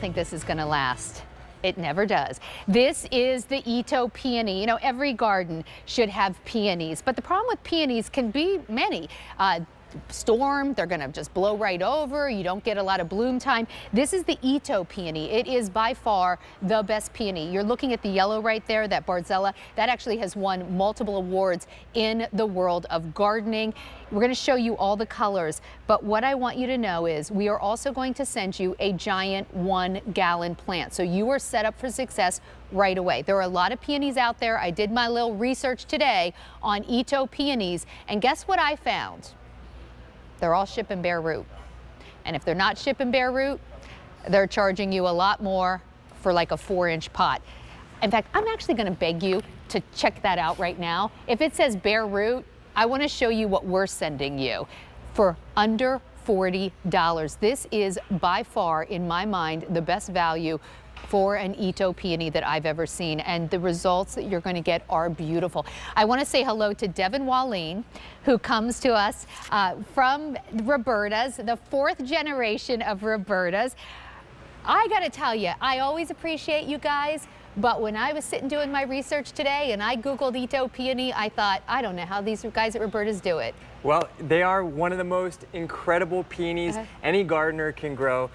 don't think this is going to last. It never does. This is the Itoh peony. You know, every garden should have peonies, but the problem with peonies can be many. Storm, they're going to just blow right over. You don't get a lot of bloom time. This is the Itoh peony. It is by far the best peony. You're looking at the yellow right there, that Barzella. That actually has won multiple awards in the world of gardening. We're going to show you all the colors, but what I want you to know is we are also going to send you a giant 1-gallon plant. So you are set up for success right away. There are a lot of peonies out there. I did my little research today on Itoh peonies, and guess what I found? They're all shipping bare root. And if they're not shipping bare root, they're charging you a lot more for like a 4-inch pot. In fact, I'm actually going to beg you to check that out right now. If it says bare root, I want to show you what we're sending you for under $40. This is by far, in my mind, the best value for an Itoh peony that I've ever seen, and the results that you're going to get are beautiful. I want to say hello to Devin Walleen, who comes to us from Roberta's, the 4th generation of Roberta's. I got to tell you, I always appreciate you guys, but when I was sitting doing my research today and I Googled Itoh peony, I thought, I don't know how these guys at Roberta's do it. Well, they are one of the most incredible peonies any gardener can grow.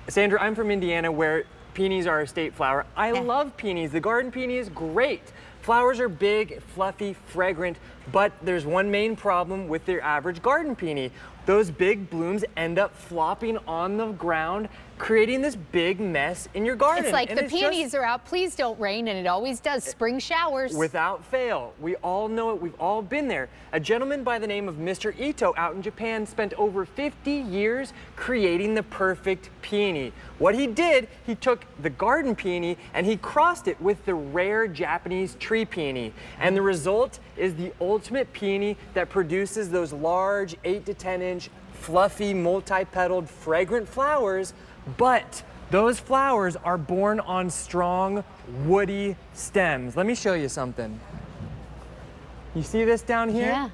Sandra, I'm from Indiana, where peonies are a state flower. I love peonies. The garden peony is great. Flowers are big, fluffy, fragrant, but there's one main problem with their average garden peony. Those big blooms end up flopping on the ground, creating this big mess in your garden. It's like the peonies are out, please don't rain, and it always does. Spring showers. Without fail. We all know it. We've all been there. A gentleman by the name of Mr. Itoh out in Japan spent over 50 years creating the perfect peony. What he did, he took the garden peony and he crossed it with the rare Japanese tree peony. And the result is the ultimate peony that produces those large 8 to 10 inch fluffy, multi-petaled, fragrant flowers, but those flowers are born on strong, woody stems. Let me show you something. You see this down here? Yeah.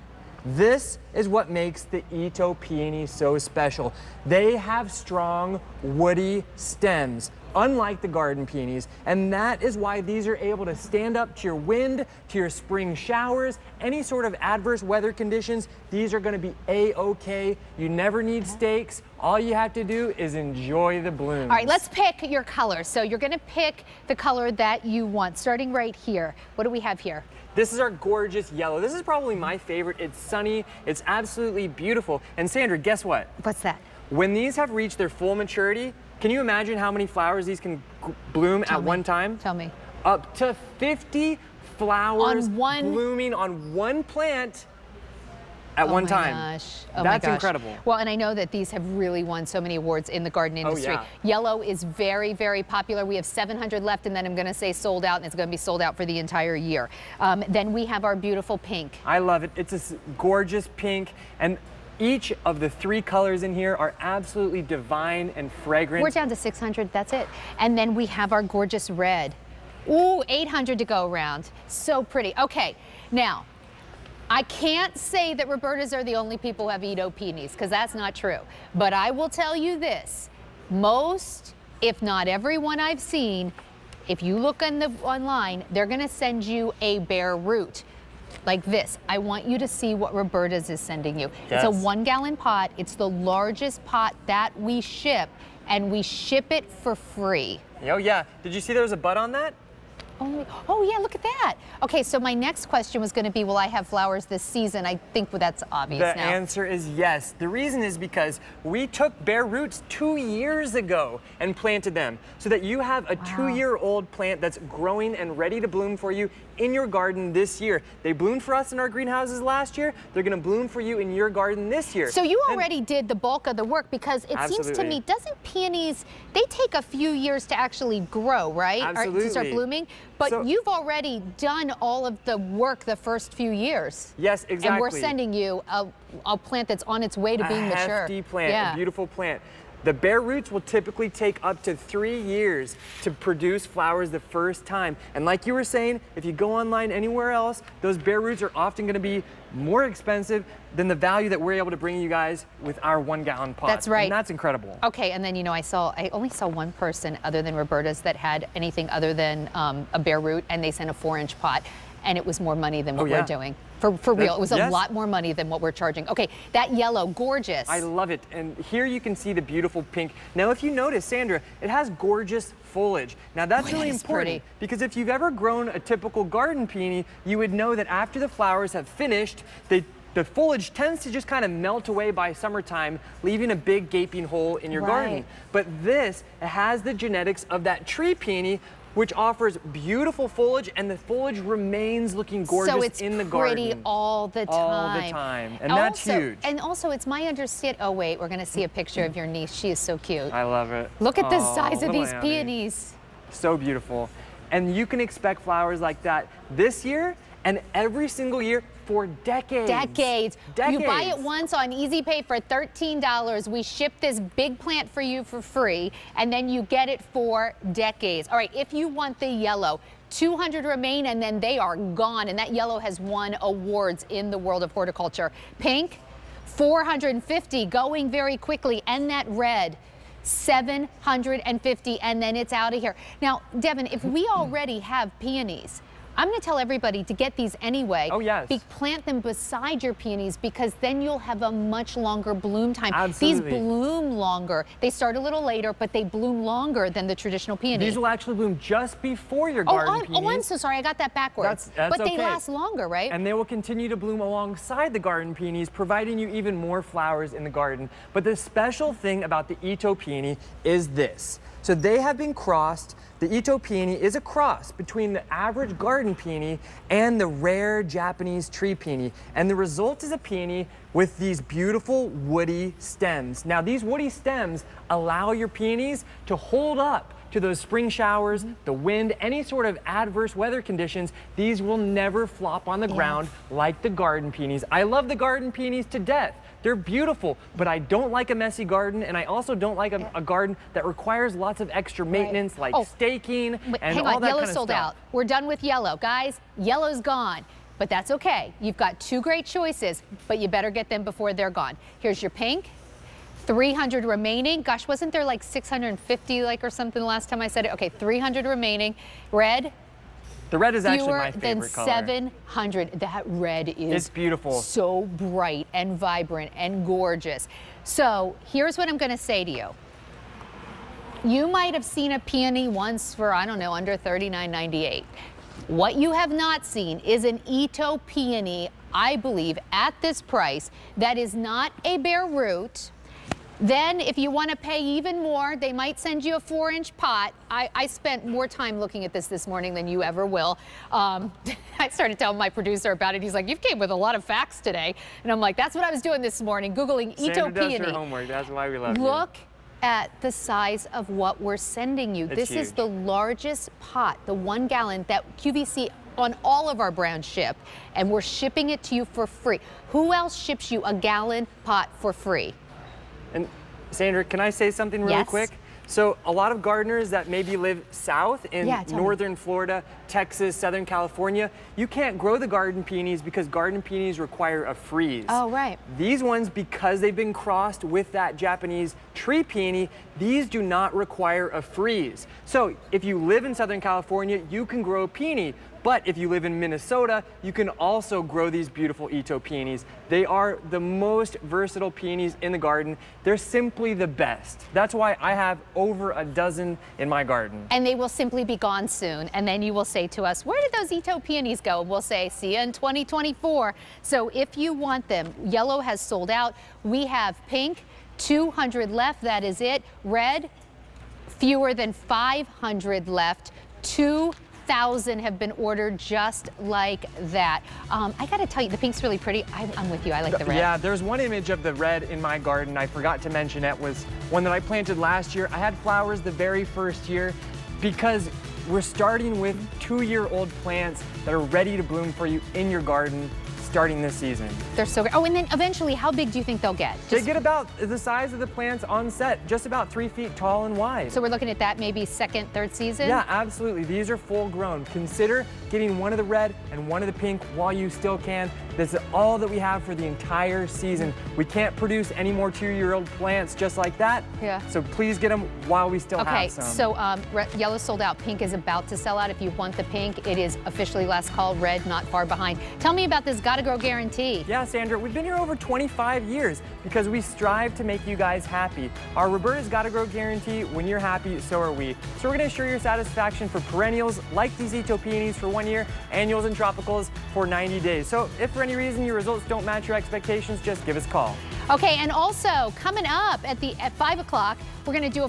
This is what makes the Itoh peony so special. They have strong, woody stems, unlike the garden peonies, and that is why these are able to stand up to your wind, to your spring showers, any sort of adverse weather conditions. These are going to be A-okay. You never need stakes. All you have to do is enjoy the blooms. All right, let's pick your color. So you're going to pick the color that you want, starting right here. What do we have here? This is our gorgeous yellow. This is probably my favorite. It's sunny. It's absolutely beautiful. And Sandra, guess what? What's that? When these have reached their full maturity, can you imagine how many flowers these can bloom at one time? Tell me. Up to 50 flowers blooming on one plant at one time. Gosh. Oh That's my gosh. incredible. Well, and I know that these have really won so many awards in the garden industry. yeah. Yellow is very, very popular. We have 700 left, and then I'm going to say sold out, and it's going to be sold out for the entire year. Then we have our beautiful pink. I love it. It's a gorgeous pink, and each of the 3 colors in here are absolutely divine and fragrant. We're down to 600, that's it. And then we have our gorgeous red. Ooh, 800 to go around. So pretty. Okay, now, I can't say that Roberta's are the only people who have Itoh peonies, because that's not true. But I will tell you this, most, if not everyone I've seen, if you look online, they're gonna send you a bare root. Like this. I want you to see what Roberta's is sending you. Yes. It's a 1-gallon pot. It's the largest pot that we ship, and we ship it for free. Oh yeah, did you see there was a bud on that? Oh yeah, look at that. Okay, so my next question was going to be, will I have flowers this season? I think that's obvious The now. answer is yes. The reason is because we took bare roots 2 years ago and planted them so that you have a 2-year-old plant that's growing and ready to bloom for you in your garden this year. They bloomed for us in our greenhouses last year. They're going to bloom for you in your garden this year. So you already did the bulk of the work, because it seems to me, doesn't peonies, they take a few years to actually grow, right? Absolutely. Or to start blooming. But you've already done all of the work the first few years. Yes, exactly. And we're sending you a plant that's on its way to being mature. A hefty plant, a beautiful plant. The bare roots will typically take up to 3 years to produce flowers the first time. And like you were saying, if you go online anywhere else, those bare roots are often going to be more expensive than the value that we're able to bring you guys with our 1 gallon pot. That's right. And that's incredible. Okay, and then, you know, I only saw one person other than Roberta's that had anything other than a bare root, and they sent a 4-inch pot, and it was more money than what we're doing. For real, it was a lot more money than what we're charging. Okay, that yellow, gorgeous. I love it. And here you can see the beautiful pink. Now, if you notice, Sandra, it has gorgeous foliage. Now, that's really important because if you've ever grown a typical garden peony, you would know that after the flowers have finished, the foliage tends to just kind of melt away by summertime, leaving a big gaping hole in your garden. But this has the genetics of that tree peony, which offers beautiful foliage, and the foliage remains looking gorgeous in the garden. So it's pretty all the time. All the time, and that's huge. And also, it's my understanding, oh wait, we're gonna see a picture of your niece. She is so cute. I love it. Look at the size of these Annie. peonies. So beautiful. And you can expect flowers like that this year and every single year for decades. Decades. You buy it once on Easy Pay for $13. We ship this big plant for you for free, and then you get it for decades. All right, if you want the yellow, 200 remain, and then they are gone. And that yellow has won awards in the world of horticulture. Pink, 450, going very quickly. And that red, 750, and then it's out of here. Now, Devin, if we already have peonies, I'm going to tell everybody to get these anyway. Oh, yes. Plant them beside your peonies, because then you'll have a much longer bloom time. Absolutely. These bloom longer. They start a little later, but they bloom longer than the traditional peony. These will actually bloom just before your garden peonies. Oh, I'm so sorry. I got that backwards. That's but they last longer, right? And they will continue to bloom alongside the garden peonies, providing you even more flowers in the garden. But the special thing about the Itoh peony is this. So they have been crossed. The Itoh peony is a cross between the average garden peony and the rare Japanese tree peony. And the result is a peony with these beautiful woody stems. Now, these woody stems allow your peonies to hold up to those spring showers, the wind, any sort of adverse weather conditions. These will never flop on the ground like the garden peonies. I love the garden peonies to death. They're beautiful, but I don't like a messy garden, and I also don't like a garden that requires lots of extra maintenance, like staking and all that kind of stuff. Yellow's sold out. We're done with yellow. Guys, yellow's gone, but that's okay. You've got 2 great choices, but you better get them before they're gone. Here's your pink. 300 remaining. Gosh, wasn't there like 650 or something the last time I said it? Okay, 300 remaining. Red. The red is actually my favorite fewer color. than 700. That red is it's beautiful. So bright and vibrant and gorgeous. So here's what I'm going to say to you. You might have seen a peony once for, I don't know, under $39.98. What you have not seen is an Itoh peony, I believe, at this price that is not a bare root. Then, if you want to pay even more, they might send you a 4-inch pot. I spent more time looking at this morning than you ever will. I started telling my producer about it. He's like, "You came with a lot of facts today," and I'm like, "That's what I was doing this morning, Googling Itoh peony." Sandra does her homework. That's why we love you. Look at the size of what we're sending you. This is the largest pot, the 1 gallon that QVC on all of our brands ship, and we're shipping it to you for free. Who else ships you a gallon pot for free? And Sandra, can I say something really quick? So a lot of gardeners that maybe live south in northern Florida, Texas, Southern California, you can't grow the garden peonies because garden peonies require a freeze. Oh, right. These ones, because they've been crossed with that Japanese tree peony, these do not require a freeze. So if you live in Southern California, you can grow a peony. But if you live in Minnesota, you can also grow these beautiful Itoh peonies. They are the most versatile peonies in the garden. They're simply the best. That's why I have over a dozen in my garden. And they will simply be gone soon. And then you will say to us, where did those Itoh peonies go? And we'll say, see you in 2024. So if you want them, yellow has sold out. We have pink, 200 left. That is it. Red, fewer than 500 left. 2,000 have been ordered just like that. I gotta tell you, the pink's really pretty. I'm with you, I like the red. Yeah, there's one image of the red in my garden I forgot to mention. It was one that I planted last year. I had flowers the very first year because we're starting with 2-year-old plants that are ready to bloom for you in your garden. starting this season. They're so great. Oh, and then eventually, how big do you think they'll get? They get about the size of the plants on set, just about 3 feet tall and wide. So we're looking at that maybe second, third season? Yeah, absolutely. These are full grown. Consider getting one of the red and one of the pink while you still can. This is all that we have for the entire season. We can't produce any more 2-year-old plants just like that. Yeah. So please get them while we still have some. Okay, so yellow sold out. Pink is about to sell out. If you want the pink, it is officially last call. Red, not far behind. Tell me about this Gotta Grow guarantee. Yeah, Sandra, we've been here over 25 years because we strive to make you guys happy. Our Roberta's Gotta Grow guarantee, when you're happy, so are we. So we're gonna ensure your satisfaction for perennials like these Itoh peonies for 1 year, annuals and tropicals for 90 days. So if for any reason your results don't match your expectations, just give us a call. Okay, and also coming up at 5 o'clock, we're gonna do a